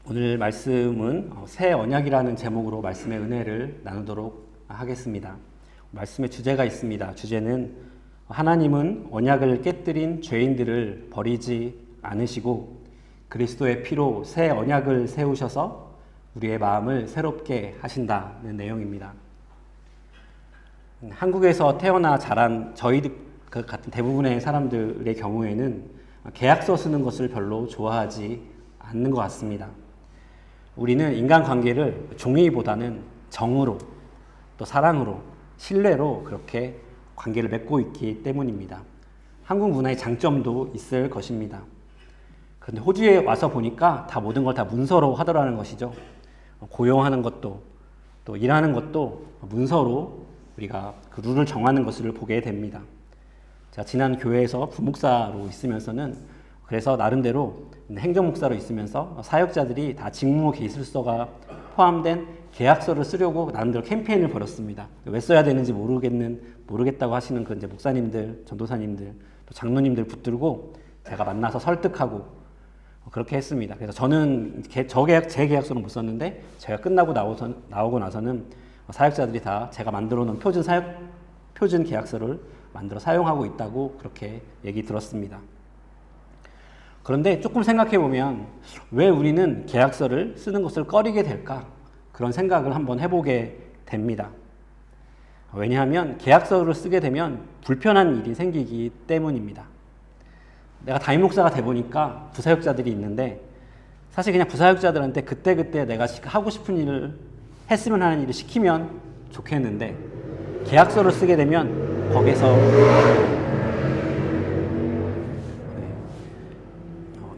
오늘 말씀은 새 언약이라는 제목으로 말씀의 은혜를 나누도록 하겠습니다. 말씀의 주제가 있습니다. 주제는 하나님은 언약을 깨뜨린 죄인들을 버리지 않으시고 그리스도의 피로 새 언약을 세우셔서 우리의 마음을 새롭게 하신다는 내용입니다. 한국에서 태어나 자란 저희들 같은 대부분의 사람들의 경우에는 계약서 쓰는 것을 별로 좋아하지 않는 것 같습니다. 우리는 인간관계를 종이보다는 정으로 또 사랑으로 신뢰로 그렇게 관계를 맺고 있기 때문입니다. 한국 문화의 장점도 있을 것입니다. 그런데 호주에 와서 보니까 다 모든 걸 다 문서로 하더라는 것이죠. 고용하는 것도 또 일하는 것도 문서로 우리가 그 룰을 정하는 것을 보게 됩니다. 제가 지난 교회에서 부목사로 있으면서는 그래서 나름대로 행정목사로 있으면서 사역자들이 다 직무 계술서가 포함된 계약서를 쓰려고 나름대로 캠페인을 벌였습니다. 왜 써야 되는지 모르겠다고 하시는 그 이제 목사님들, 전도사님들, 또 장로님들 붙들고 제가 만나서 설득하고 그렇게 했습니다. 그래서 저는 제 계약서는 못 썼는데 제가 끝나고 나오고 나서는 사역자들이 다 제가 만들어 놓은 표준 계약서를 만들어 사용하고 있다고 그렇게 얘기 들었습니다. 그런데 조금 생각해 보면 왜 우리는 계약서를 쓰는 것을 꺼리게 될까? 그런 생각을 한번 해보게 됩니다. 왜냐하면 계약서를 쓰게 되면 불편한 일이 생기기 때문입니다. 내가 담임 목사가 돼 보니까 부사역자들이 있는데 사실 그냥 부사역자들한테 그때그때 내가 하고 싶은 일을 했으면 하는 일을 시키면 좋겠는데 계약서를 쓰게 되면 거기서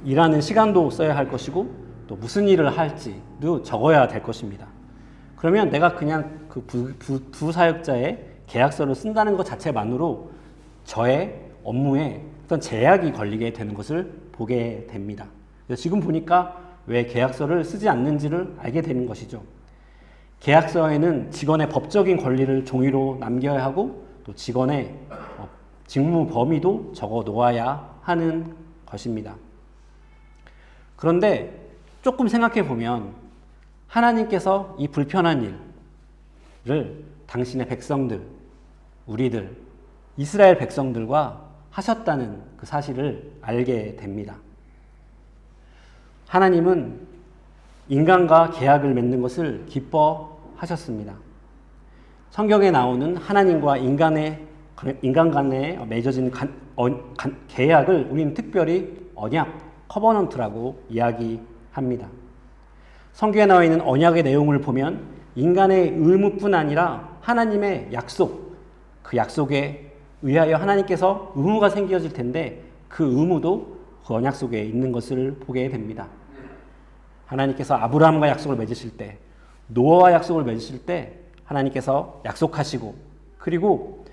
일하는 시간도 써야 할 것이고 또 무슨 일을 할지도 적어야 될 것입니다. 그러면 내가 그냥 그 부사역자의 계약서를 쓴다는 것 자체만으로 저의 업무에 어떤 제약이 걸리게 되는 것을 보게 됩니다. 그래서 지금 보니까 왜 계약서를 쓰지 않는지를 알게 되는 것이죠. 계약서에는 직원의 법적인 권리를 종이로 남겨야 하고 또 직원의 직무 범위도 적어 놓아야 하는 것입니다. 그런데 조금 생각해 보면 하나님께서 이 불편한 일을 당신의 백성들, 우리들, 이스라엘 백성들과 하셨다는 그 사실을 알게 됩니다. 하나님은 인간과 계약을 맺는 것을 기뻐하셨습니다. 성경에 나오는 하나님과 인간 간에 맺어진 계약을 우리는 특별히 언약, 커버넌트라고 이야기합니다. 성경에 나와 있는 언약의 내용을 보면 인간의 의무뿐 아니라 하나님의 약속, 그 약속에 의하여 하나님께서 의무가 생겨질 텐데 그 의무도 그 언약 속에 있는 것을 보게 됩니다. 하나님께서 아브라함과 약속을 맺으실 때, 노아와 약속을 맺으실 때 하나님께서 약속하시고 그리고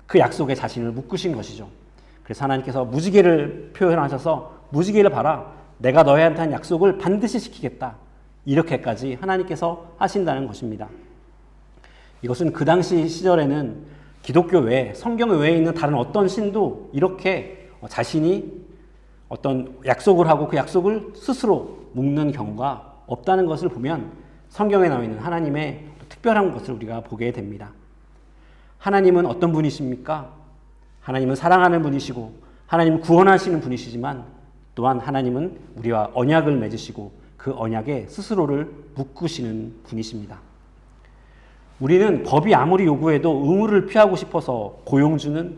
그 약속에 자신을 묶으신 것이죠. 그래서 하나님께서 무지개를 표현하셔서 무지개를 봐라. 내가 너희한테 한 약속을 반드시 지키겠다. 이렇게까지 하나님께서 하신다는 것입니다. 이것은 그 당시 시절에는 기독교 외에 성경 외에 있는 다른 어떤 신도 이렇게 자신이 어떤 약속을 하고 그 약속을 스스로 묶는 경우가 없다는 것을 보면 성경에 나와 있는 하나님의 특별한 것을 우리가 보게 됩니다. 하나님은 어떤 분이십니까? 하나님은 사랑하는 분이시고 하나님은 구원하시는 분이시지만 또한 하나님은 우리와 언약을 맺으시고 그 언약에 스스로를 묶으시는 분이십니다. 우리는 법이 아무리 요구해도 의무를 피하고 싶어서 고용주는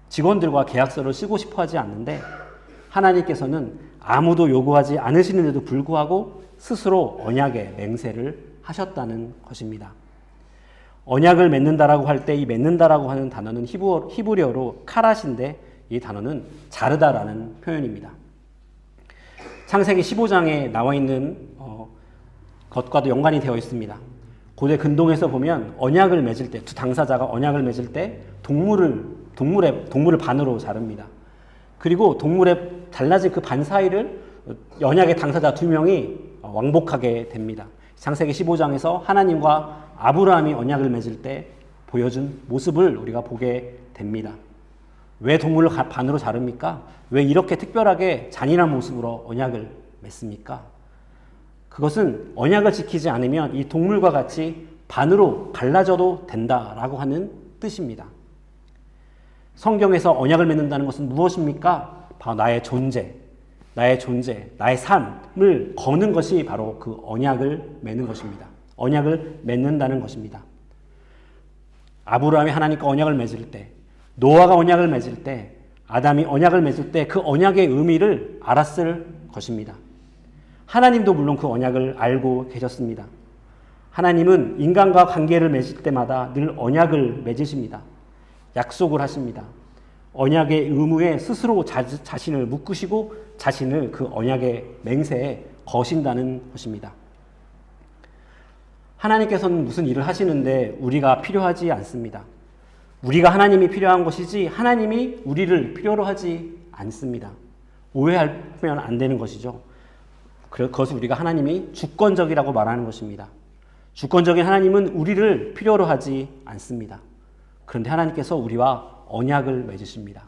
직원들과 계약서를 쓰고 싶어 하지 않는데 하나님께서는 아무도 요구하지 않으시는데도 불구하고 스스로 언약의 맹세를 하셨다는 것입니다. 언약을 맺는다라고 할 때 이 맺는다라고 하는 단어는 히브리어로 카라신데 이 단어는 자르다라는 표현입니다. 창세기 15장에 나와 있는 것과도 연관이 되어 있습니다. 고대 근동에서 보면 언약을 맺을 때, 두 당사자가 언약을 맺을 때 동물을 반으로 자릅니다. 그리고 동물의 잘라진 그 반 사이를 언약의 당사자 두 명이 왕복하게 됩니다. 창세기 15장에서 하나님과 아브라함이 언약을 맺을 때 보여준 모습을 우리가 보게 됩니다. 왜 동물을 반으로 자릅니까? 왜 이렇게 특별하게 잔인한 모습으로 언약을 맺습니까? 그것은 언약을 지키지 않으면 이 동물과 같이 반으로 갈라져도 된다라고 하는 뜻입니다. 성경에서 언약을 맺는다는 것은 무엇입니까? 바로 나의 존재, 나의 삶을 거는 것이 바로 그 언약을 맺는 것입니다. 언약을 맺는다는 것입니다. 아브라함이 하나님과 언약을 맺을 때, 노아가 언약을 맺을 때, 아담이 언약을 맺을 때 그 언약의 의미를 알았을 것입니다. 하나님도 물론 그 언약을 알고 계셨습니다. 하나님은 인간과 관계를 맺을 때마다 늘 언약을 맺으십니다. 약속을 하십니다. 언약의 의무에 스스로 자신을 묶으시고 자신을 그 언약의 맹세에 거신다는 것입니다. 하나님께서는 무슨 일을 하시는데 우리가 필요하지 않습니다. 우리가 하나님이 필요한 것이지 하나님이 우리를 필요로 하지 않습니다. 오해하면 안 되는 것이죠. 그것을 우리가 하나님이 주권적이라고 말하는 것입니다. 주권적인 하나님은 우리를 필요로 하지 않습니다. 그런데 하나님께서 우리와 언약을 맺으십니다.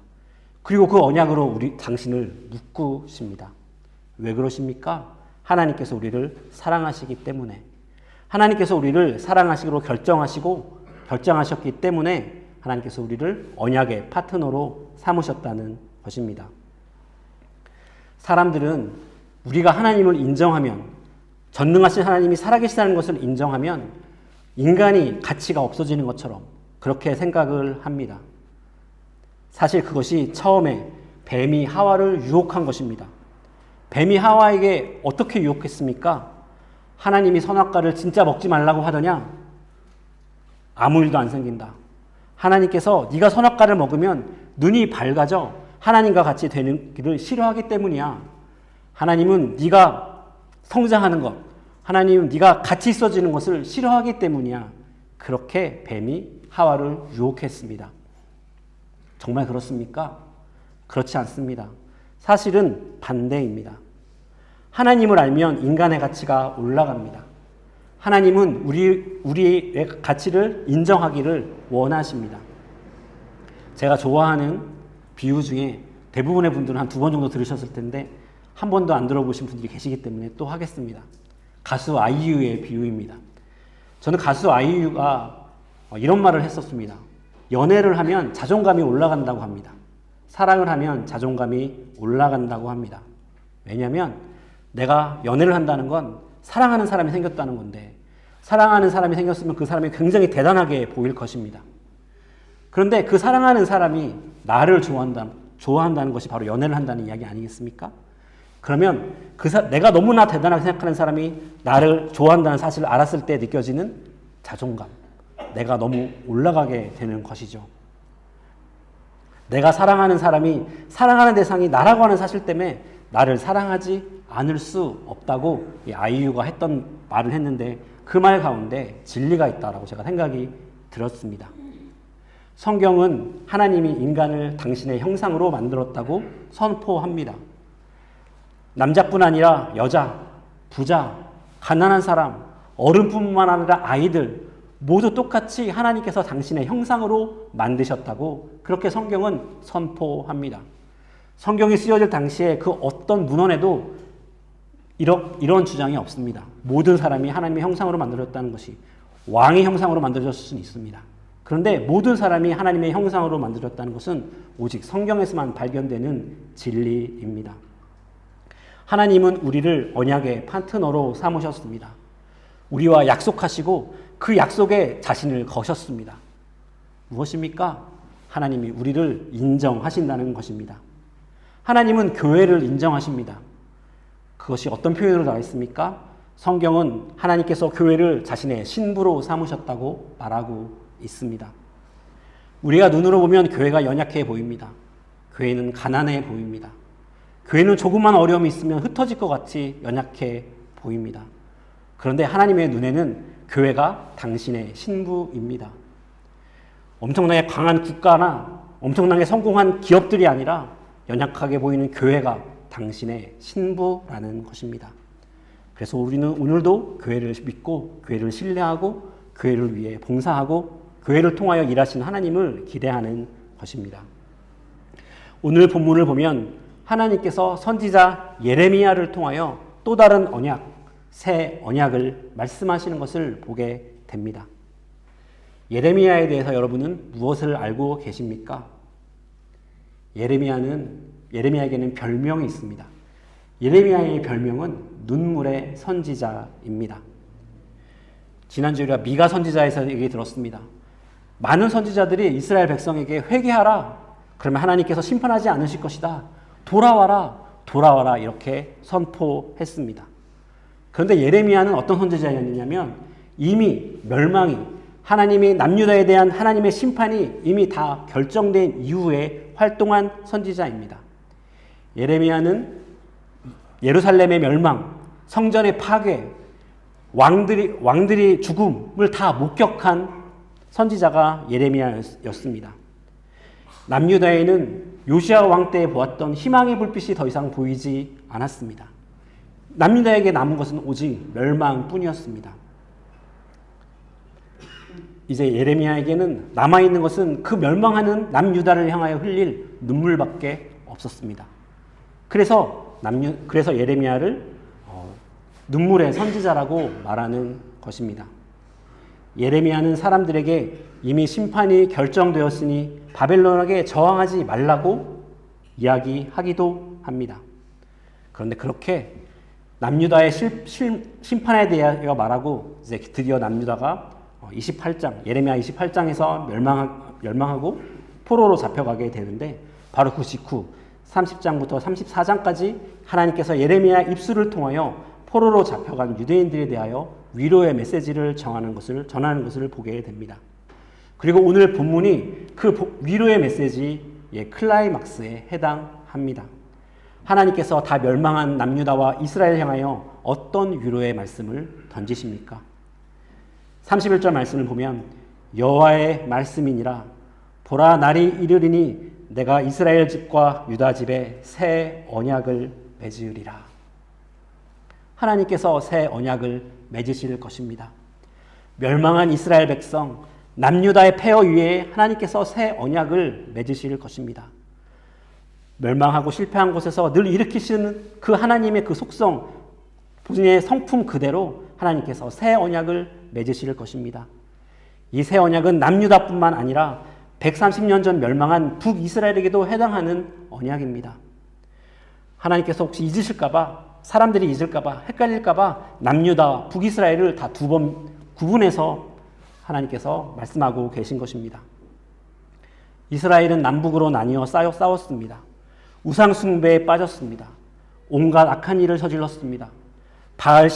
그리고 그 언약으로 당신을 묶으십니다. 왜 그러십니까? 하나님께서 우리를 사랑하시기 때문에, 하나님께서 우리를 사랑하시기로 결정하셨기 때문에 하나님께서 우리를 언약의 파트너로 삼으셨다는 것입니다. 사람들은 우리가 하나님을 인정하면, 전능하신 하나님이 살아계시다는 것을 인정하면 인간이 가치가 없어지는 것처럼 그렇게 생각을 합니다. 사실 그것이 처음에 뱀이 하와를 유혹한 것입니다. 뱀이 하와에게 어떻게 유혹했습니까? 하나님이 선악과를 진짜 먹지 말라고 하더냐? 아무 일도 안 생긴다. 하나님께서 네가 선악과를 먹으면 눈이 밝아져 하나님과 같이 되는 길을 싫어하기 때문이야. 하나님은 네가 성장하는 것, 하나님은 네가 같이 있어지는 것을 싫어하기 때문이야. 그렇게 뱀이 하와를 유혹했습니다. 정말 그렇습니까? 그렇지 않습니다. 사실은 반대입니다. 하나님을 알면 인간의 가치가 올라갑니다. 하나님은 우리의 가치를 인정하기를 원하십니다. 제가 좋아하는 비유 중에 대부분의 분들은 한 2번 정도 들으셨을 텐데 한 번도 안 들어보신 분들이 계시기 때문에 또 하겠습니다. 가수 아이유의 비유입니다. 저는 가수 아이유가 이런 말을 했었습니다. 연애를 하면 자존감이 올라간다고 합니다. 사랑을 하면 자존감이 올라간다고 합니다. 왜냐하면 내가 연애를 한다는 건 사랑하는 사람이 생겼다는 건데, 사랑하는 사람이 생겼으면 그 사람이 굉장히 대단하게 보일 것입니다. 그런데 그 사랑하는 사람이 나를 좋아한다는 것이 바로 연애를 한다는 이야기 아니겠습니까? 그러면 내가 너무나 대단하게 생각하는 사람이 나를 좋아한다는 사실을 알았을 때 느껴지는 자존감, 내가 너무 올라가게 되는 것이죠. 내가 사랑하는 사람이, 사랑하는 대상이 나라고 하는 사실 때문에 나를 사랑하지 않을 수 없다고 이 아이유가 했던 말을 했는데, 그 말 가운데 진리가 있다라고 제가 생각이 들었습니다. 성경은 하나님이 인간을 당신의 형상으로 만들었다고 선포합니다. 남자뿐 아니라 여자, 부자, 가난한 사람, 어른뿐만 아니라 아이들 모두 똑같이 하나님께서 당신의 형상으로 만드셨다고 그렇게 성경은 선포합니다. 성경이 쓰여질 당시에 그 어떤 문헌에도 이런 주장이 없습니다. 모든 사람이 하나님의 형상으로 만들어졌다는 것이, 왕의 형상으로 만들어졌을 수는 있습니다. 그런데 모든 사람이 하나님의 형상으로 만들어졌다는 것은 오직 성경에서만 발견되는 진리입니다. 하나님은 우리를 언약의 파트너로 삼으셨습니다. 우리와 약속하시고 그 약속에 자신을 거셨습니다. 무엇입니까? 하나님이 우리를 인정하신다는 것입니다. 하나님은 교회를 인정하십니다. 그것이 어떤 표현으로 나와 있습니까? 성경은 하나님께서 교회를 자신의 신부로 삼으셨다고 말하고 있습니다. 우리가 눈으로 보면 교회가 연약해 보입니다. 교회는 가난해 보입니다. 교회는 조금만 어려움이 있으면 흩어질 것 같이 연약해 보입니다. 그런데 하나님의 눈에는 교회가 당신의 신부입니다. 엄청나게 강한 국가나 엄청나게 성공한 기업들이 아니라 연약하게 보이는 교회가 당신의 신부라는 것입니다. 그래서 우리는 오늘도 교회를 믿고 교회를 신뢰하고 교회를 위해 봉사하고 교회를 통하여 일하신 하나님을 기대하는 것입니다. 오늘 본문을 보면 하나님께서 선지자 예레미야를 통하여 또 다른 언약, 새 언약을 말씀하시는 것을 보게 됩니다. 예레미야에 대해서 여러분은 무엇을 알고 계십니까? 예레미야에게는 별명이 있습니다. 예레미야의 별명은 눈물의 선지자입니다. 지난주에 우리가 미가 선지자에서 얘기 들었습니다. 많은 선지자들이 이스라엘 백성에게 회개하라. 그러면 하나님께서 심판하지 않으실 것이다. 돌아와라. 돌아와라. 이렇게 선포했습니다. 그런데 예레미야는 어떤 선지자였느냐면 이미 멸망이 하나님이 남유다에 대한 하나님의 심판이 이미 다 결정된 이후에 활동한 선지자입니다. 예레미야는 예루살렘의 멸망, 성전의 파괴, 왕들이 죽음을 다 목격한 선지자가 예레미야였습니다. 남유다에는 요시야 왕 때 보았던 희망의 불빛이 더 이상 보이지 않았습니다. 남유다에게 남은 것은 오직 멸망뿐이었습니다. 이제 예레미야에게는 남아있는 것은 그 멸망하는 남유다를 향하여 흘릴 눈물밖에 없었습니다. 그래서 예레미야를 눈물의 선지자라고 말하는 것입니다. 예레미야는 사람들에게 이미 심판이 결정되었으니 바벨론에게 저항하지 말라고 이야기하기도 합니다. 그런데 그렇게 남유다의 심판에 대하여 말하고 이제 드디어 남유다가 28장, 예레미야 28장에서 멸망하고 포로로 잡혀가게 되는데 바로 그 직후 30장부터 34장까지 하나님께서 예레미야 입술을 통하여 포로로 잡혀간 유대인들에 대하여 위로의 메시지를 전하는 것을 보게 됩니다. 그리고 오늘 본문이 그 위로의 메시지의 클라이막스에 해당합니다. 하나님께서 다 멸망한 남유다와 이스라엘 향하여 어떤 위로의 말씀을 던지십니까? 31절 말씀을 보면 여호와의 말씀이니라 보라 날이 이르리니 내가 이스라엘 집과 유다 집에 새 언약을 맺으리라. 하나님께서 새 언약을 맺으실 것입니다. 멸망한 이스라엘 백성 남유다의 폐허 위에 하나님께서 새 언약을 맺으실 것입니다. 멸망하고 실패한 곳에서 늘 일으키시는 그 하나님의 그 속성, 본인의 성품 그대로 하나님께서 새 언약을 맺으실 것입니다. 이 새 언약은 남유다뿐만 아니라 130년 전 멸망한 북이스라엘에게도 해당하는 언약입니다. 하나님께서 혹시 사람들이 잊을까봐, 헷갈릴까봐 남유다, 북이스라엘을 다 두 번 구분해서 하나님께서 말씀하고 계신 것입니다. 이스라엘은 남북으로 나뉘어 싸웠습니다. 우상 숭배에 빠졌습니다. 온갖 악한 일을 저질렀습니다. 바알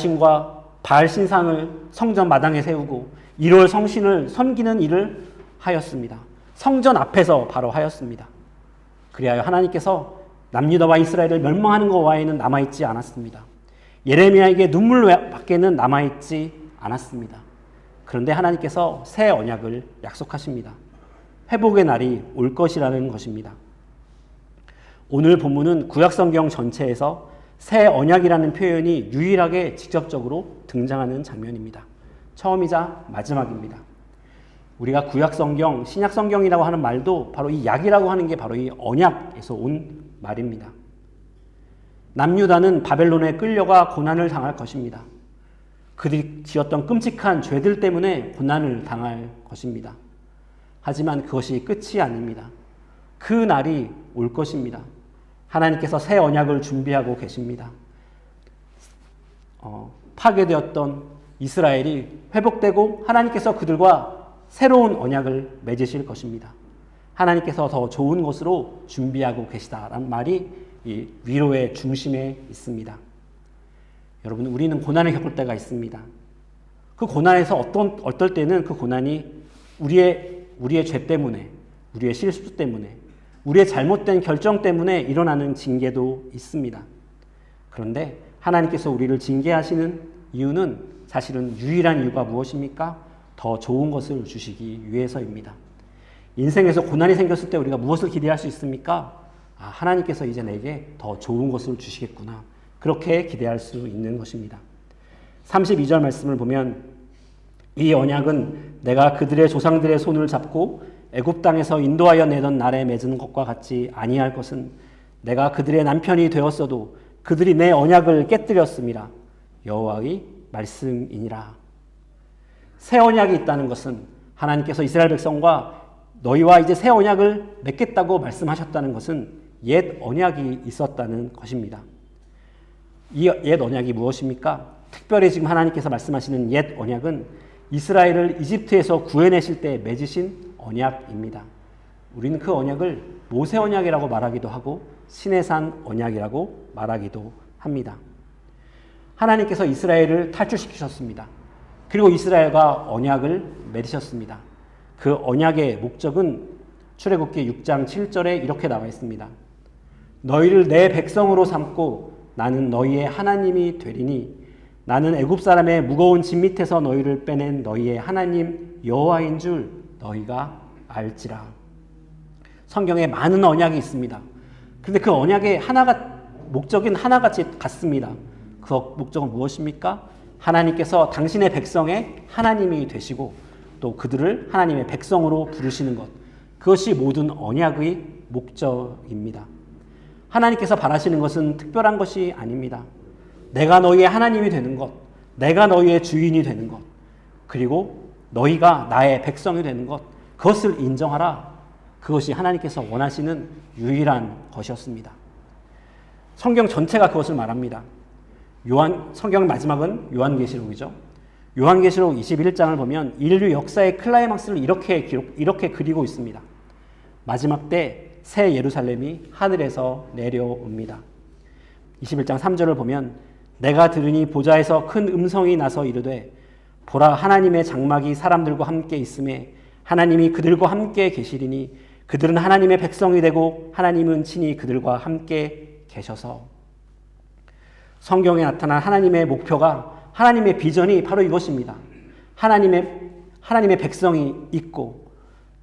신상을 성전 마당에 세우고 1월 성신을 섬기는 일을 하였습니다. 성전 앞에서 바로 하였습니다. 그리하여 하나님께서 남유다와 이스라엘을 멸망하는 것 외에는 남아있지 않았습니다. 예레미야에게 눈물밖에는 남아있지 않았습니다. 그런데 하나님께서 새 언약을 약속하십니다. 회복의 날이 올 것이라는 것입니다. 오늘 본문은 구약성경 전체에서 새 언약이라는 표현이 유일하게 직접적으로 등장하는 장면입니다. 처음이자 마지막입니다. 우리가 구약성경, 신약성경이라고 하는 말도 바로 이 약이라고 하는 게 바로 이 언약에서 온 말입니다. 남유다는 바벨론에 끌려가 고난을 당할 것입니다. 그들이 지었던 끔찍한 죄들 때문에 고난을 당할 것입니다. 하지만 그것이 끝이 아닙니다. 그 날이 올 것입니다. 하나님께서 새 언약을 준비하고 계십니다. 파괴되었던 이스라엘이 회복되고 하나님께서 그들과 새로운 언약을 맺으실 것입니다. 하나님께서 더 좋은 것으로 준비하고 계시다라는 말이 이 위로의 중심에 있습니다. 여러분, 우리는 고난을 겪을 때가 있습니다. 그 고난에서 어떨 때는 그 고난이 우리의 죄 때문에, 우리의 실수 때문에, 우리의 잘못된 결정 때문에 일어나는 징계도 있습니다. 그런데 하나님께서 우리를 징계하시는 이유는 사실은 유일한 이유가 무엇입니까? 더 좋은 것을 주시기 위해서입니다. 인생에서 고난이 생겼을 때 우리가 무엇을 기대할 수 있습니까? 하나님께서 이제 내게 더 좋은 것을 주시겠구나. 그렇게 기대할 수 있는 것입니다. 32절 말씀을 보면 이 언약은 내가 그들의 조상들의 손을 잡고 애굽 땅에서 인도하여 내던 날에 맺은 것과 같이 아니할 것은 내가 그들의 남편이 되었어도 그들이 내 언약을 깨뜨렸음이라. 여호와의 말씀이니라. 새 언약이 있다는 것은 하나님께서 이스라엘 백성과 너희와 이제 새 언약을 맺겠다고 말씀하셨다는 것은 옛 언약이 있었다는 것입니다. 이 옛 언약이 무엇입니까? 특별히 지금 하나님께서 말씀하시는 옛 언약은 이스라엘을 이집트에서 구해내실 때 맺으신 언약입니다. 우리는 그 언약을 모세 언약이라고 말하기도 하고 시내산 언약이라고 말하기도 합니다. 하나님께서 이스라엘을 탈출시키셨습니다. 그리고 이스라엘과 언약을 맺으셨습니다. 그 언약의 목적은 출애굽기 6장 7절에 이렇게 나와 있습니다. 너희를 내 백성으로 삼고 나는 너희의 하나님이 되리니 나는 애굽 사람의 무거운 짐 밑에서 너희를 빼낸 너희의 하나님 여호와인 줄 너희가 알지라. 성경에 많은 언약이 있습니다. 그런데 그 언약의 목적은 하나같이 같습니다. 그 목적은 무엇입니까? 하나님께서 당신의 백성의 하나님이 되시고 또 그들을 하나님의 백성으로 부르시는 것. 그것이 모든 언약의 목적입니다. 하나님께서 바라시는 것은 특별한 것이 아닙니다. 내가 너희의 하나님이 되는 것, 내가 너희의 주인이 되는 것, 그리고 너희가 나의 백성이 되는 것, 그것을 인정하라. 그것이 하나님께서 원하시는 유일한 것이었습니다. 성경 전체가 그것을 말합니다. 성경 마지막은 요한계시록이죠. 요한계시록 21장을 보면 인류 역사의 클라이막스를 이렇게 그리고 있습니다. 마지막 때 새 예루살렘이 하늘에서 내려옵니다. 21장 3절을 보면 내가 들으니 보좌에서 큰 음성이 나서 이르되 보라 하나님의 장막이 사람들과 함께 있음에 하나님이 그들과 함께 계시리니 그들은 하나님의 백성이 되고 하나님은 친히 그들과 함께 계셔서. 성경에 나타난 하나님의 목표가, 하나님의 비전이 바로 이것입니다. 하나님의 백성이 있고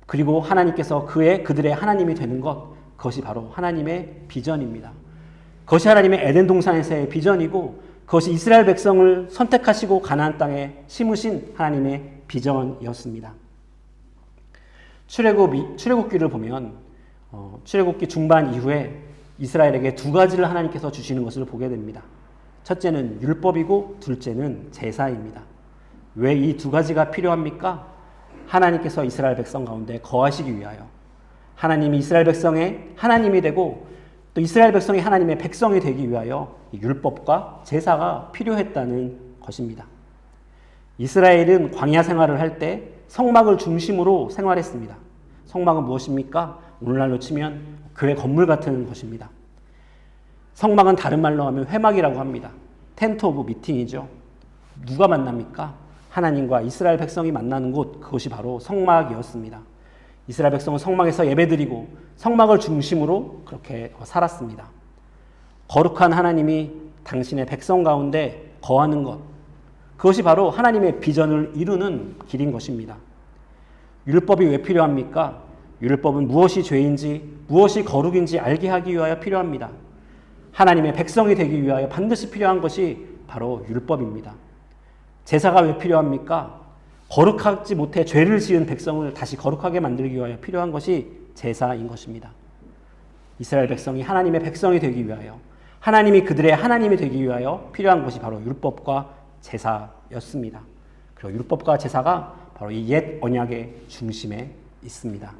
그리고 하나님께서 그들의 하나님이 되는 것, 그것이 바로 하나님의 비전입니다. 그것이 하나님의 에덴 동산에서의 비전이고 그것이 이스라엘 백성을 선택하시고 가나안 땅에 심으신 하나님의 비전이었습니다. 출애굽기를 보면 출애굽기 중반 이후에 이스라엘에게 두 가지를 하나님께서 주시는 것을 보게 됩니다. 첫째는 율법이고 둘째는 제사입니다. 왜 이 두 가지가 필요합니까? 하나님께서 이스라엘 백성 가운데 거하시기 위하여, 하나님이 이스라엘 백성의 하나님이 되고 또 이스라엘 백성이 하나님의 백성이 되기 위하여 율법과 제사가 필요했다는 것입니다. 이스라엘은 광야 생활을 할 때 성막을 중심으로 생활했습니다. 성막은 무엇입니까? 오늘날로 치면 교회 건물 같은 것입니다. 성막은 다른 말로 하면 회막이라고 합니다. 텐트 오브 미팅이죠. 누가 만납니까? 하나님과 이스라엘 백성이 만나는 곳, 그것이 바로 성막이었습니다. 이스라엘 백성은 성막에서 예배드리고 성막을 중심으로 그렇게 살았습니다. 거룩한 하나님이 당신의 백성 가운데 거하는 것, 그것이 바로 하나님의 비전을 이루는 길인 것입니다. 율법이 왜 필요합니까? 율법은 무엇이 죄인지 무엇이 거룩인지 알게 하기 위하여 필요합니다. 하나님의 백성이 되기 위하여 반드시 필요한 것이 바로 율법입니다. 제사가 왜 필요합니까? 거룩하지 못해 죄를 지은 백성을 다시 거룩하게 만들기 위하여 필요한 것이 제사인 것입니다. 이스라엘 백성이 하나님의 백성이 되기 위하여, 하나님이 그들의 하나님이 되기 위하여 필요한 것이 바로 율법과 제사였습니다. 그리고 율법과 제사가 바로 이 옛 언약의 중심에 있습니다.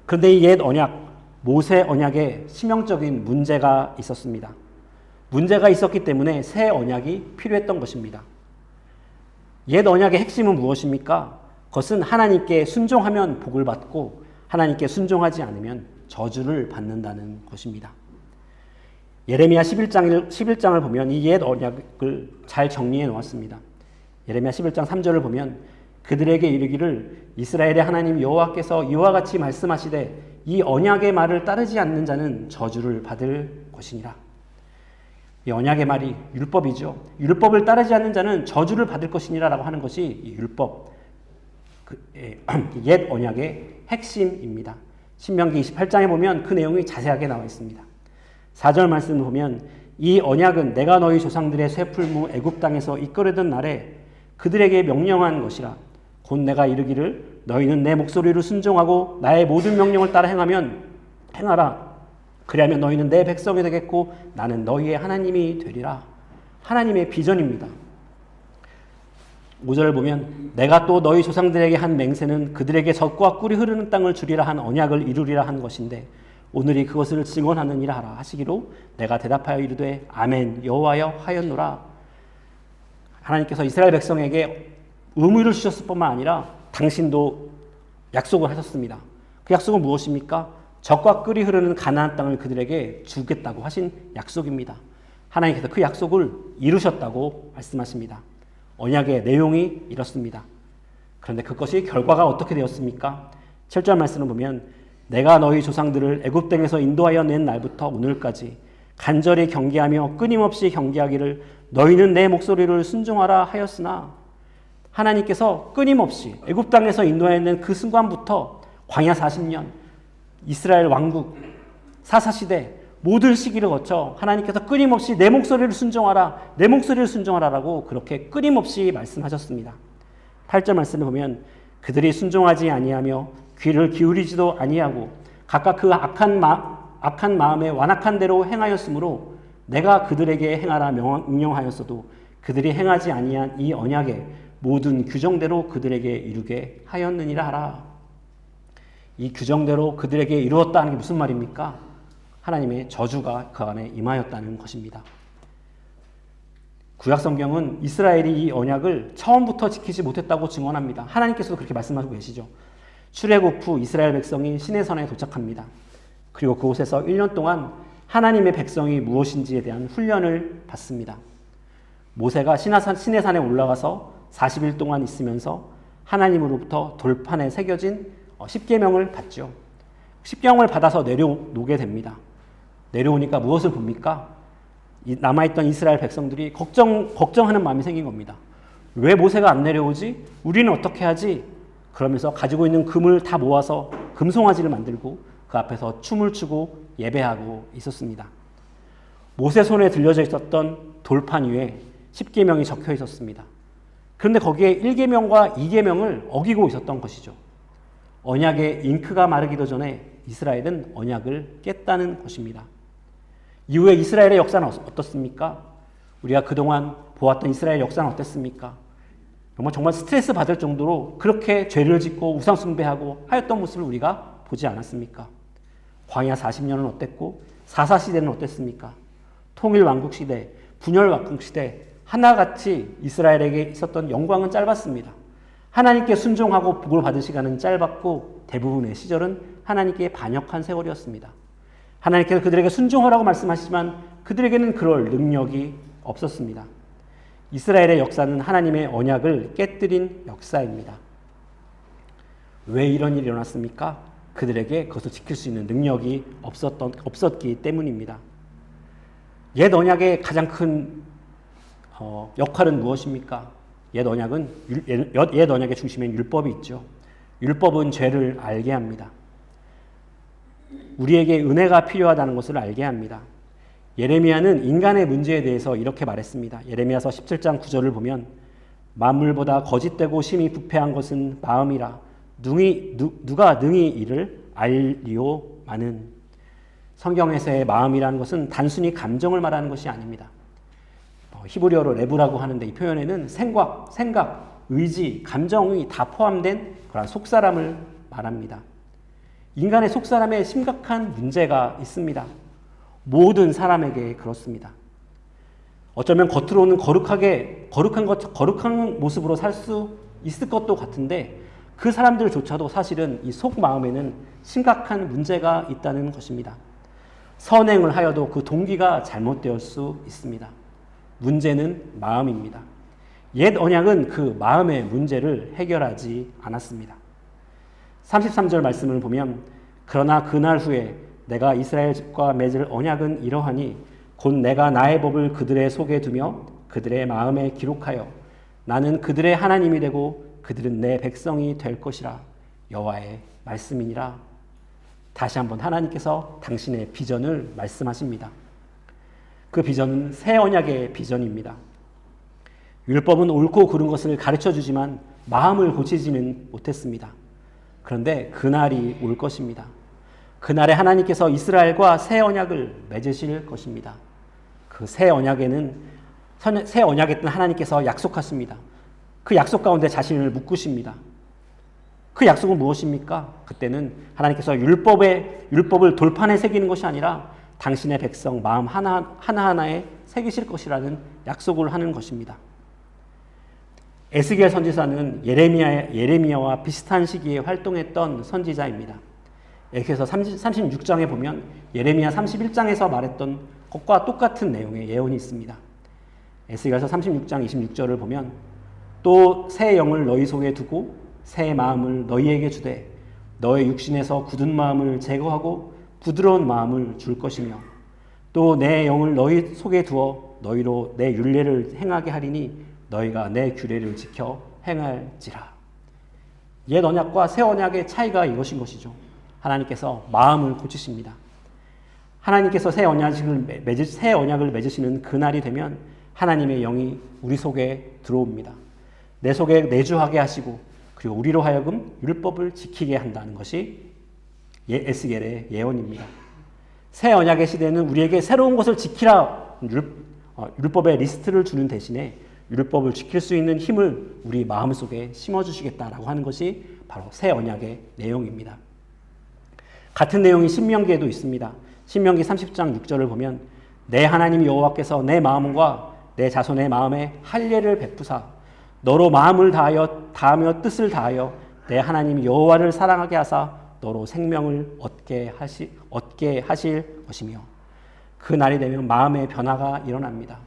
그런데 이 옛 언약, 모세 언약에 치명적인 문제가 있었습니다. 문제가 있었기 때문에 새 언약이 필요했던 것입니다. 옛 언약의 핵심은 무엇입니까? 그것은 하나님께 순종하면 복을 받고 하나님께 순종하지 않으면 저주를 받는다는 것입니다. 예레미야 11장을 보면 이 옛 언약을 잘 정리해 놓았습니다. 예레미야 11장 3절을 보면 그들에게 이르기를 이스라엘의 하나님 여호와께서 이와 같이 말씀하시되 이 언약의 말을 따르지 않는 자는 저주를 받을 것이니라. 이 언약의 말이 율법이죠. 율법을 따르지 않는 자는 저주를 받을 것이니라라고 하는 것이 이 율법, 옛 언약의 핵심입니다. 신명기 28장에 보면 그 내용이 자세하게 나와 있습니다. 4절 말씀을 보면 이 언약은 내가 너희 조상들의 쇠풀무 애굽 땅에서 이끌어던 날에 그들에게 명령한 것이라. 곧 내가 이르기를 너희는 내 목소리를 순종하고 나의 모든 명령을 따라 행하라. 그리하면 너희는 내 백성이 되겠고 나는 너희의 하나님이 되리라. 하나님의 비전입니다. 5절을 보면 내가 또 너희 조상들에게 한 맹세는 그들에게 젖과 꿀이 흐르는 땅을 주리라 한 언약을 이루리라 한 것인데 오늘이 그것을 증언하느니라 하라 하시기로 내가 대답하여 이르되 아멘 여호와여 하였노라. 하나님께서 이스라엘 백성에게 의무를 주셨을 뿐만 아니라 당신도 약속을 하셨습니다. 그 약속은 무엇입니까? 젖과 꿀이 흐르는 가나안 땅을 그들에게 주겠다고 하신 약속입니다. 하나님께서 그 약속을 이루셨다고 말씀하십니다. 언약의 내용이 이렇습니다. 그런데 그것이 결과가 어떻게 되었습니까? 7절 말씀을 보면 내가 너희 조상들을 애굽 땅에서 인도하여 낸 날부터 오늘까지 간절히 경계하며 끊임없이 경계하기를 너희는 내 목소리를 순종하라 하였으나 하나님께서 끊임없이 애굽 땅에서 인도하여 낸 그 순간부터 광야 40년 이스라엘 왕국 사사시대 모든 시기를 거쳐 하나님께서 끊임없이 내 목소리를 순종하라 내 목소리를 순종하라라고 그렇게 끊임없이 말씀하셨습니다. 8절 말씀을 보면 그들이 순종하지 아니하며 귀를 기울이지도 아니하고 각각 그 악한 마음에 완악한 대로 행하였으므로 내가 그들에게 행하라 명령하였어도 그들이 행하지 아니한 이 언약의 모든 규정대로 그들에게 이루게 하였느니라 하라. 이 규정대로 그들에게 이루었다는 게 무슨 말입니까? 하나님의 저주가 그 안에 임하였다는 것입니다. 구약성경은 이스라엘이 이 언약을 처음부터 지키지 못했다고 증언합니다. 하나님께서도 그렇게 말씀하고 계시죠. 출애굽 후 이스라엘 백성이 시내산에 도착합니다. 그리고 그곳에서 1년 동안 하나님의 백성이 무엇인지에 대한 훈련을 받습니다. 모세가 시내산에 올라가서 40일 동안 있으면서 하나님으로부터 돌판에 새겨진 10계명을 받죠. 10계명을 받아서 내려오게 됩니다. 내려오니까 무엇을 봅니까? 남아있던 이스라엘 백성들이 걱정하는 마음이 생긴 겁니다. 왜 모세가 안 내려오지? 우리는 어떻게 하지? 그러면서 가지고 있는 금을 다 모아서 금송아지를 만들고 그 앞에서 춤을 추고 예배하고 있었습니다. 모세 손에 들려져 있었던 돌판 위에 10계명이 적혀 있었습니다. 그런데 거기에 1계명과 2계명을 어기고 있었던 것이죠. 언약의 잉크가 마르기도 전에 이스라엘은 언약을 깼다는 것입니다. 이후에 이스라엘의 역사는 어떻습니까? 우리가 그동안 보았던 이스라엘 역사는 어땠습니까? 정말 스트레스 받을 정도로 그렇게 죄를 짓고 우상 숭배하고 하였던 모습을 우리가 보지 않았습니까? 광야 40년은 어땠고 사사시대는 어땠습니까? 통일왕국시대, 분열왕국시대 하나같이 이스라엘에게 있었던 영광은 짧았습니다. 하나님께 순종하고 복을 받을 시간은 짧았고 대부분의 시절은 하나님께 반역한 세월이었습니다. 하나님께서 그들에게 순종하라고 말씀하시지만 그들에게는 그럴 능력이 없었습니다. 이스라엘의 역사는 하나님의 언약을 깨뜨린 역사입니다. 왜 이런 일이 일어났습니까? 그들에게 그것을 지킬 수 있는 능력이 없었기 때문입니다. 옛 언약의 가장 큰 역할은 무엇입니까? 옛 언약의 중심엔 율법이 있죠. 율법은 죄를 알게 합니다. 우리에게 은혜가 필요하다는 것을 알게 합니다. 예레미야는 인간의 문제에 대해서 이렇게 말했습니다. 예레미야서 17장 9절을 보면 만물보다 거짓되고 심히 부패한 것은 마음이라 누가 능히 이를 알리오마는. 성경에서의 마음이라는 것은 단순히 감정을 말하는 것이 아닙니다. 히브리어로 레브라고 하는데 이 표현에는 생각, 의지, 감정이 다 포함된 그런 속사람을 말합니다. 인간의 속사람에 심각한 문제가 있습니다. 모든 사람에게 그렇습니다. 어쩌면 겉으로는 거룩한 모습으로 살 수 있을 것도 같은데 그 사람들조차도 사실은 이 속마음에는 심각한 문제가 있다는 것입니다. 선행을 하여도 그 동기가 잘못되었을 수 있습니다. 문제는 마음입니다. 옛 언약은 그 마음의 문제를 해결하지 않았습니다. 33절 말씀을 보면 그러나 그날 후에 내가 이스라엘 집과 맺을 언약은 이러하니 곧 내가 나의 법을 그들의 속에 두며 그들의 마음에 기록하여 나는 그들의 하나님이 되고 그들은 내 백성이 될 것이라. 여호와의 말씀이니라. 다시 한번 하나님께서 당신의 비전을 말씀하십니다. 그 비전은 새 언약의 비전입니다. 율법은 옳고 그른 것을 가르쳐주지만 마음을 고치지는 못했습니다. 그런데 그날이 올 것입니다. 그날에 하나님께서 이스라엘과 새 언약을 맺으실 것입니다. 그 새 언약에는 새 언약에 있던 하나님께서 약속하십니다. 그 약속 가운데 자신을 묶으십니다. 그 약속은 무엇입니까? 그때는 하나님께서 율법을 돌판에 새기는 것이 아니라 당신의 백성 마음 하나하나에 새기실 것이라는 약속을 하는 것입니다. 에스겔 선지자는 예레미야와 비슷한 시기에 활동했던 선지자입니다. 에스겔서 36장에 보면 예레미야 31장에서 말했던 것과 똑같은 내용의 예언이 있습니다. 에스겔서 36장 26절을 보면 또 새 영을 너희 속에 두고 새 마음을 너희에게 주되 너의 육신에서 굳은 마음을 제거하고 부드러운 마음을 줄 것이며 또 내 영을 너희 속에 두어 너희로 내 율례를 행하게 하리니 너희가 내 규례를 지켜 행할지라. 옛 언약과 새 언약의 차이가 이것인 것이죠. 하나님께서 마음을 고치십니다. 하나님께서 새 언약을 맺으시는 그날이 되면 하나님의 영이 우리 속에 들어옵니다. 내 속에 내주하게 하시고 그리고 우리로 하여금 율법을 지키게 한다는 것이 에스겔의 예언입니다. 새 언약의 시대는 우리에게 새로운 것을 지키라 율법의 리스트를 주는 대신에 율법을 지킬 수 있는 힘을 우리 마음속에 심어주시겠다라고 하는 것이 바로 새 언약의 내용입니다. 같은 내용이 신명기에도 있습니다. 신명기 30장 6절을 보면 내 하나님 여호와께서 내 마음과 내 자손의 마음에 할례를 베푸사 너로 마음을 다하며 뜻을 다하여 내 하나님 여호와를 사랑하게 하사 너로 생명을 얻게 하실 것이며 그 날이 되면 마음의 변화가 일어납니다.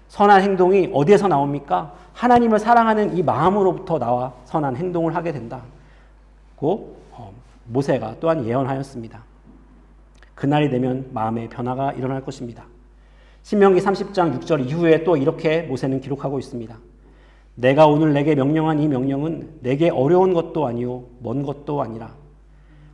선한 행동이 어디에서 나옵니까? 하나님을 사랑하는 이 마음으로부터 나와 선한 행동을 하게 된다고 모세가 또한 예언하였습니다. 그날이 되면 마음의 변화가 일어날 것입니다. 신명기 30장 6절 이후에 또 이렇게 모세는 기록하고 있습니다. 내가 오늘 내게 명령한 이 명령은 내게 어려운 것도 아니요 먼 것도 아니라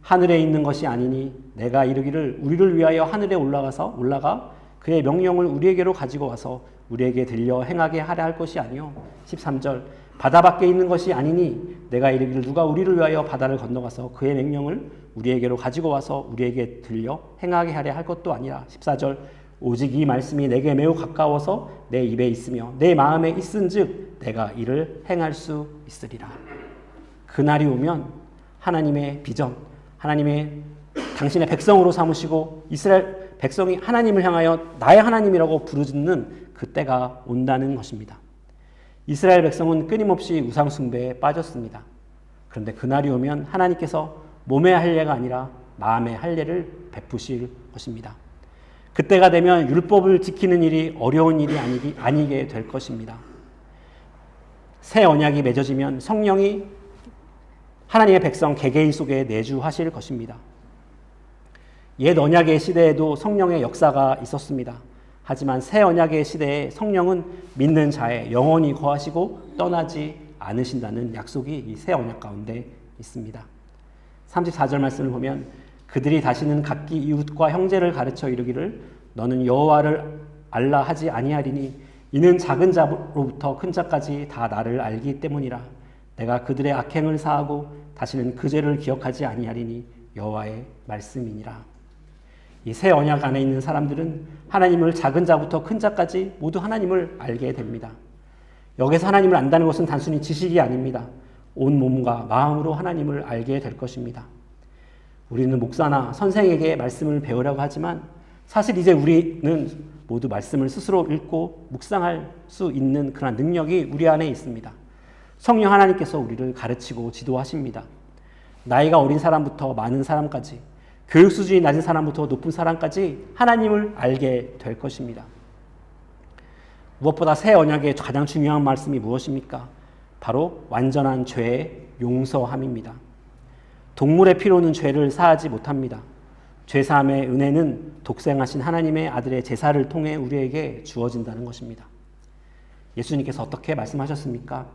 하늘에 있는 것이 아니니 내가 이르기를 우리를 위하여 하늘에 올라가 그의 명령을 우리에게로 가지고 와서 우리에게 들려 행하게 하려 할 것이 아니요 13절 바다 밖에 있는 것이 아니니 내가 이르기를 누가 우리를 위하여 바다를 건너가서 그의 명령을 우리에게로 가지고 와서 우리에게 들려 행하게 하려 할 것도 아니라 14절 오직 이 말씀이 내게 매우 가까워서 내 입에 있으며 내 마음에 있은즉 내가 이를 행할 수 있으리라. 그날이 오면 하나님의 비전, 하나님의 당신의 백성으로 삼으시고 이스라엘 백성이 하나님을 향하여 나의 하나님이라고 부르짖는 그때가 온다는 것입니다. 이스라엘 백성은 끊임없이 우상 숭배에 빠졌습니다. 그런데 그날이 오면 하나님께서 몸의 할례가 아니라 마음의 할례를 베푸실 것입니다. 그때가 되면 율법을 지키는 일이 어려운 일이 아니게 될 것입니다. 새 언약이 맺어지면 성령이 하나님의 백성 개개인 속에 내주하실 것입니다. 옛 언약의 시대에도 성령의 역사가 있었습니다. 하지만 새 언약의 시대에 성령은 믿는 자에 영원히 거하시고 떠나지 않으신다는 약속이 이 새 언약 가운데 있습니다. 34절 말씀을 보면 그들이 다시는 각기 이웃과 형제를 가르쳐 이르기를 너는 여호와를 알라 하지 아니하리니 이는 작은 자로부터 큰 자까지 다 나를 알기 때문이라. 내가 그들의 악행을 사하고 다시는 그 죄를 기억하지 아니하리니 여호와의 말씀이니라. 이 새 언약 안에 있는 사람들은 하나님을 작은 자부터 큰 자까지 모두 하나님을 알게 됩니다. 여기서 하나님을 안다는 것은 단순히 지식이 아닙니다. 온 몸과 마음으로 하나님을 알게 될 것입니다. 우리는 목사나 선생에게 말씀을 배우려고 하지만 사실 이제 우리는 모두 말씀을 스스로 읽고 묵상할 수 있는 그런 능력이 우리 안에 있습니다. 성령 하나님께서 우리를 가르치고 지도하십니다. 나이가 어린 사람부터 많은 사람까지, 교육 수준이 낮은 사람부터 높은 사람까지 하나님을 알게 될 것입니다. 무엇보다 새 언약의 가장 중요한 말씀이 무엇입니까? 바로 완전한 죄의 용서함입니다. 동물의 피로는 죄를 사하지 못합니다. 죄사함의 은혜는 독생하신 하나님의 아들의 제사를 통해 우리에게 주어진다는 것입니다. 예수님께서 어떻게 말씀하셨습니까?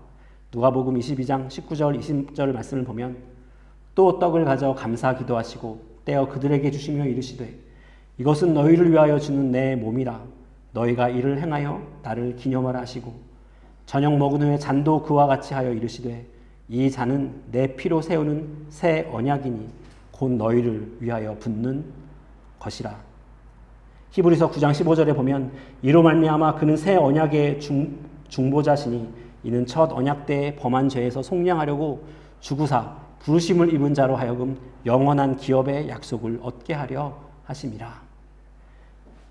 누가복음 22장 19절 20절 말씀을 보면 또 떡을 가져 감사 기도하시고 떼어 그들에게 주시며 이르시되 이것은 너희를 위하여 주는 내 몸이라. 너희가 이를 행하여 나를 기념하라 하시고 저녁 먹은 후에 잔도 그와 같이 하여 이르시되 이 잔은 내 피로 세우는 새 언약이니 곧 너희를 위하여 붓는 것이라. 히브리서 9장 15절에 보면 이로 말미암아 그는 새 언약의 중보자시니 이는 첫 언약 때 범한 죄에서 속량하려고 주구사 부르심을 입은 자로 하여금 영원한 기업의 약속을 얻게 하려 하심이라.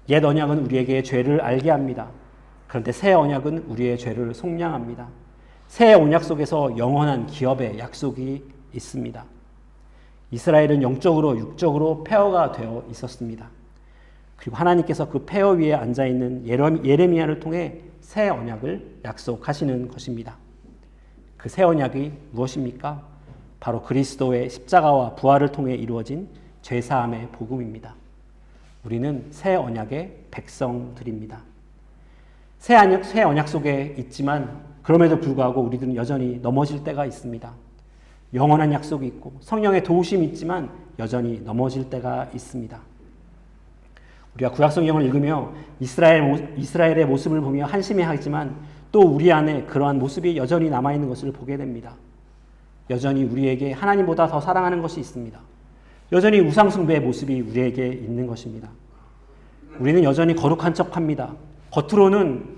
옛 언약은 우리에게 죄를 알게 합니다. 그런데 새 언약은 우리의 죄를 속량합니다. 새 언약 속에서 영원한 기업의 약속이 있습니다. 이스라엘은 영적으로 육적으로 폐허가 되어 있었습니다. 그리고 하나님께서 그 폐허 위에 앉아있는 예레미야를 통해 새 언약을 약속하시는 것입니다. 그 새 언약이 무엇입니까? 바로 그리스도의 십자가와 부활을 통해 이루어진 죄사함의 복음입니다. 우리는 새 언약의 백성들입니다. 새 언약 속에 있지만 그럼에도 불구하고 우리들은 여전히 넘어질 때가 있습니다. 영원한 약속이 있고 성령의 도우심이 있지만 여전히 넘어질 때가 있습니다. 우리가 구약성경을 읽으며 이스라엘의 모습을 보며 한심해하지만 또 우리 안에 그러한 모습이 여전히 남아있는 것을 보게 됩니다. 여전히 우리에게 하나님보다 더 사랑하는 것이 있습니다. 여전히 우상숭배의 모습이 우리에게 있는 것입니다. 우리는 여전히 거룩한 척합니다. 겉으로는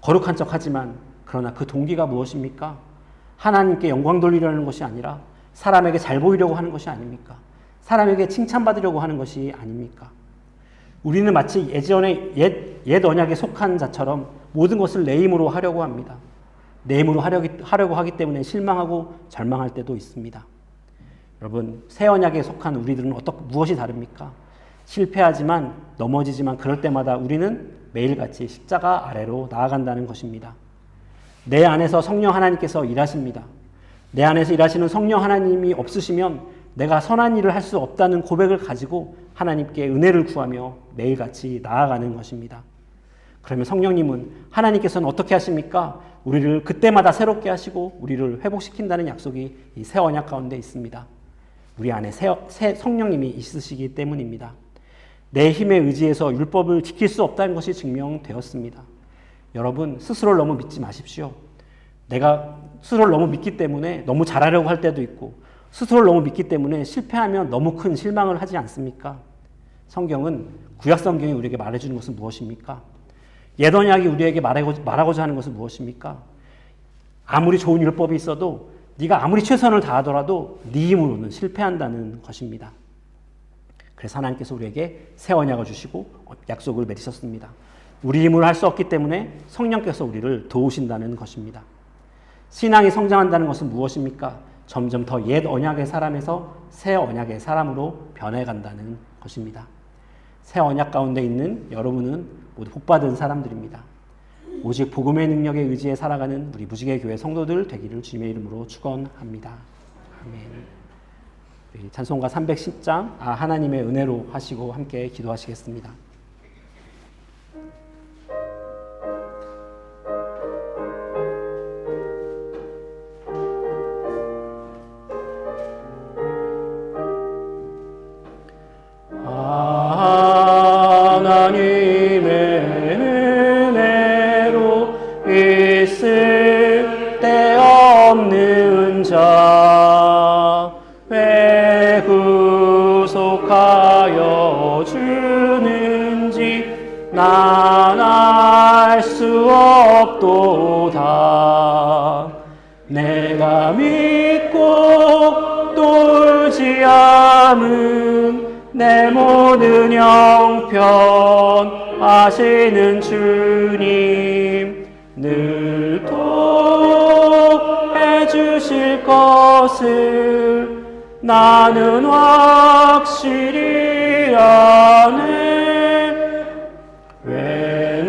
거룩한 척하지만 그러나 그 동기가 무엇입니까? 하나님께 영광 돌리려는 것이 아니라 사람에게 잘 보이려고 하는 것이 아닙니까? 사람에게 칭찬받으려고 하는 것이 아닙니까? 우리는 마치 예전에 옛 언약에 속한 자처럼 모든 것을 내 힘으로 하려고 합니다. 내 힘으로 하려고 하기 때문에 실망하고 절망할 때도 있습니다. 여러분, 새 언약에 속한 우리들은 무엇이 다릅니까? 실패하지만 넘어지지만 그럴 때마다 우리는 매일같이 십자가 아래로 나아간다는 것입니다. 내 안에서 성령 하나님께서 일하십니다. 내 안에서 일하시는 성령 하나님이 없으시면 내가 선한 일을 할 수 없다는 고백을 가지고 하나님께 은혜를 구하며 매일같이 나아가는 것입니다. 그러면 성령님은 하나님께서는 어떻게 하십니까? 우리를 그때마다 새롭게 하시고 우리를 회복시킨다는 약속이 이 새 언약 가운데 있습니다. 우리 안에 새 성령님이 있으시기 때문입니다. 내 힘에 의지해서 율법을 지킬 수 없다는 것이 증명되었습니다. 여러분, 스스로를 너무 믿지 마십시오. 내가 스스로를 너무 믿기 때문에 너무 잘하려고 할 때도 있고 스스로를 너무 믿기 때문에 실패하면 너무 큰 실망을 하지 않습니까? 성경은 구약 성경이 우리에게 말해주는 것은 무엇입니까? 옛 언약이 우리에게 말하고자 하는 것은 무엇입니까? 아무리 좋은 율법이 있어도 네가 아무리 최선을 다하더라도 네 힘으로는 실패한다는 것입니다. 그래서 하나님께서 우리에게 새 언약을 주시고 약속을 맺으셨습니다. 우리 힘으로 할 수 없기 때문에 성령께서 우리를 도우신다는 것입니다. 신앙이 성장한다는 것은 무엇입니까? 점점 더 옛 언약의 사람에서 새 언약의 사람으로 변해간다는 것입니다. 새 언약 가운데 있는 여러분은 모두 복받은 사람들입니다. 오직 복음의 능력에 의지해 살아가는 우리 무지개 교회 성도들 되기를 주님의 이름으로 축원합니다. 아멘. 찬송가 310장 하나님의 은혜로 하시고 함께 기도하시겠습니다. 난 알 수 없도다. 내가 믿고 또 의지함은 내 모든 형편 아시는 주님 늘 도해 주실 것을 나는 확실히 아네. 왜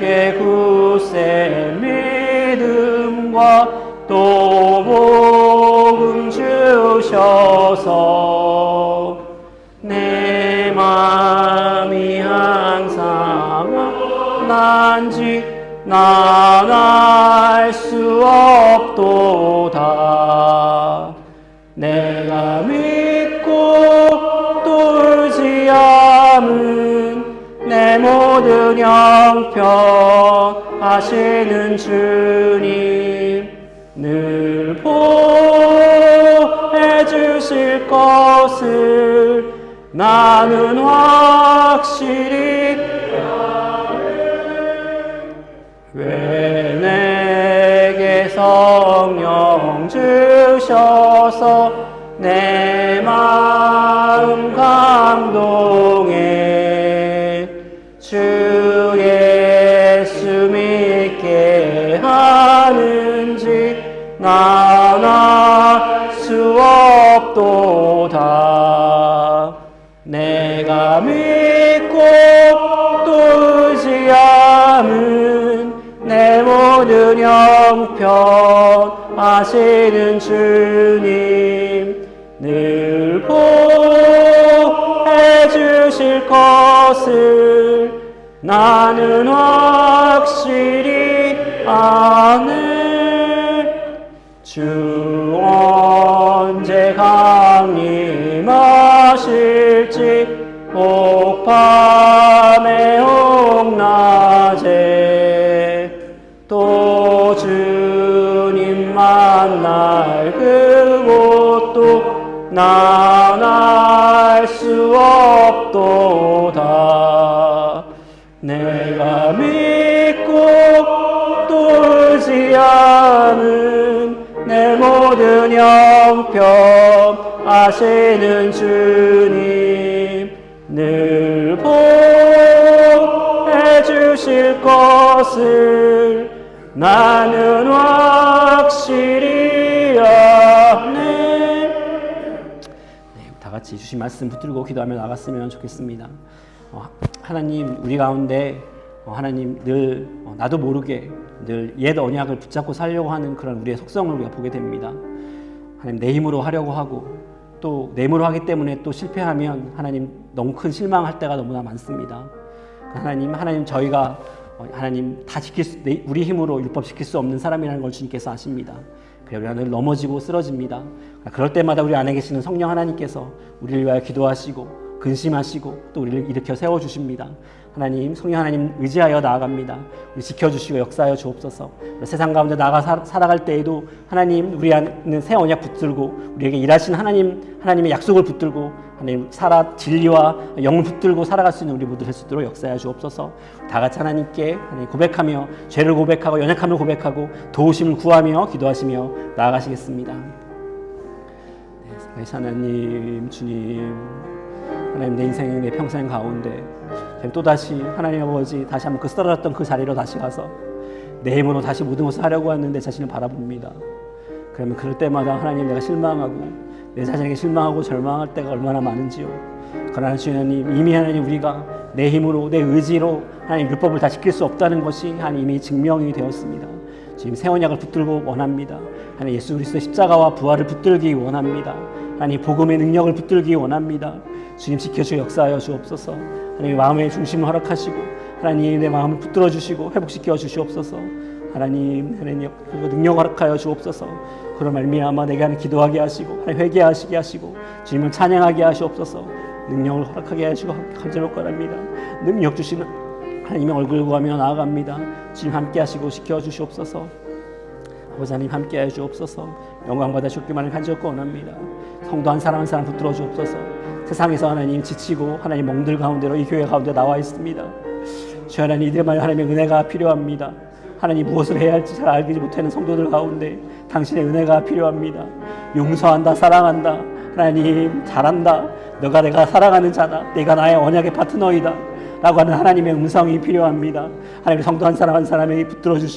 내게 굳센 믿음과 또 복음 주셔서 내 마음이 항상 난지 난 알 수 없도다. 내가 믿고 또 의지함은 내 모든 형편 아시는 주님 늘 보해 주실 것을 나는 확실히 왜 내게 성령 주셔서 내 마음 감동해 주 예수 믿게 하는지 난 알 수 없도다. 내가 믿고 또 의지함은 내 모든 형편 아시는 주님 늘 보호해 주실 것을 나는 확실히 아네. 주 언제 강림하실지 혹 밤에 혹 낮에 또 주님 만날 그곳도 난 알 수 없도다. 내가 믿고 또 의지하는 내 모든 형편 아시는 주님 늘 보호해 주실 것을 나는 확실히 아네. 다 같이 주신 말씀 붙들고 기도하며 나갔으면 좋겠습니다. 하나님 우리 가운데 하나님 늘 나도 모르게 늘 옛 언약을 붙잡고 살려고 하는 그런 우리의 속성을 우리가 보게 됩니다. 하나님 내 힘으로 하려고 하고 또 내 힘으로 하기 때문에 또 실패하면 하나님 너무 큰 실망할 때가 너무나 많습니다. 하나님 저희가 하나님 다 우리 힘으로 율법 지킬 수 없는 사람이라는 걸 주님께서 아십니다. 그래서 우리가 늘 넘어지고 쓰러집니다. 그럴 때마다 우리 안에 계시는 성령 하나님께서 우리를 위하여 기도하시고 근심하시고 또 우리를 일으켜 세워주십니다. 하나님 성령 하나님 의지하여 나아갑니다. 우리 지켜주시고 역사하여 주옵소서. 세상 가운데 나가 살아갈 때에도 하나님 우리 안에 새 언약 붙들고 우리에게 일하신 하나님의 약속을 붙들고 하나님 진리와 영을 붙들고 살아갈 수 있는 우리 모두 될 수 있도록 역사하여 주옵소서. 다 같이 하나님께 하나님 고백하며 죄를 고백하고 연약함을 고백하고 도우심을 구하며 기도하시며 나아가시겠습니다. 네, 하나님 주님 하나님 내 인생 내 평생 가운데 또다시 하나님 아버지 다시 한번 그 쓰러졌던 그 자리로 다시 가서 내 힘으로 다시 모든 것을 하려고 하는데 자신을 바라봅니다. 그러면 그럴 때마다 하나님 내가 실망하고 내 자신에게 실망하고 절망할 때가 얼마나 많은지요. 그러나 주님 이미 하나님 우리가 내 힘으로 내 의지로 하나님 율법을 다 지킬 수 없다는 것이 하나님 이미 증명이 되었습니다. 지금 새 언약을 붙들고 원합니다. 하나님 예수 그리스도의 십자가와 부활을 붙들기 원합니다. 하나님 복음의 능력을 붙들기 원합니다. 주님 지켜주 역사하여 주옵소서. 하나님 마음의 중심을 허락하시고 하나님 내 마음을 붙들어 주시고 회복시켜 주시옵소서. 하나님 그 능력 허락하여 주옵소서. 그런 말미암아 내게 하는 기도하게 하시고 하나님 회개하시게 하시고 주님을 찬양하게 하시옵소서. 능력을 허락하게 하시고 간절히 바랍니다. 능력 주시는 하나님의 얼굴 구하며 나아갑니다. 주님 함께 하시고 지켜 주시옵소서. 아버지 하나님 함께 해 주옵소서. 영광 받아 주기만을 간절히 원합니다. 성도 한 사람 한 사람 붙들어 주옵소서. 세상에서 하나님 지치고 하나님 멍들 가운데로 이 교회 가운데 나와 있습니다. 주 하나님 이들만 하나님의 은혜가 필요합니다. 하나님 무엇을 해야 할지 잘 알지 못하는 성도들 가운데 당신의 은혜가 필요합니다. 용서한다 사랑한다 하나님 잘한다 너가 내가 사랑하는 자다 내가 나의 언약의 파트너이다 라고 하는 하나님의 음성이 필요합니다. 하나님 성도 한 사람 한 사람에게 붙들어 주시고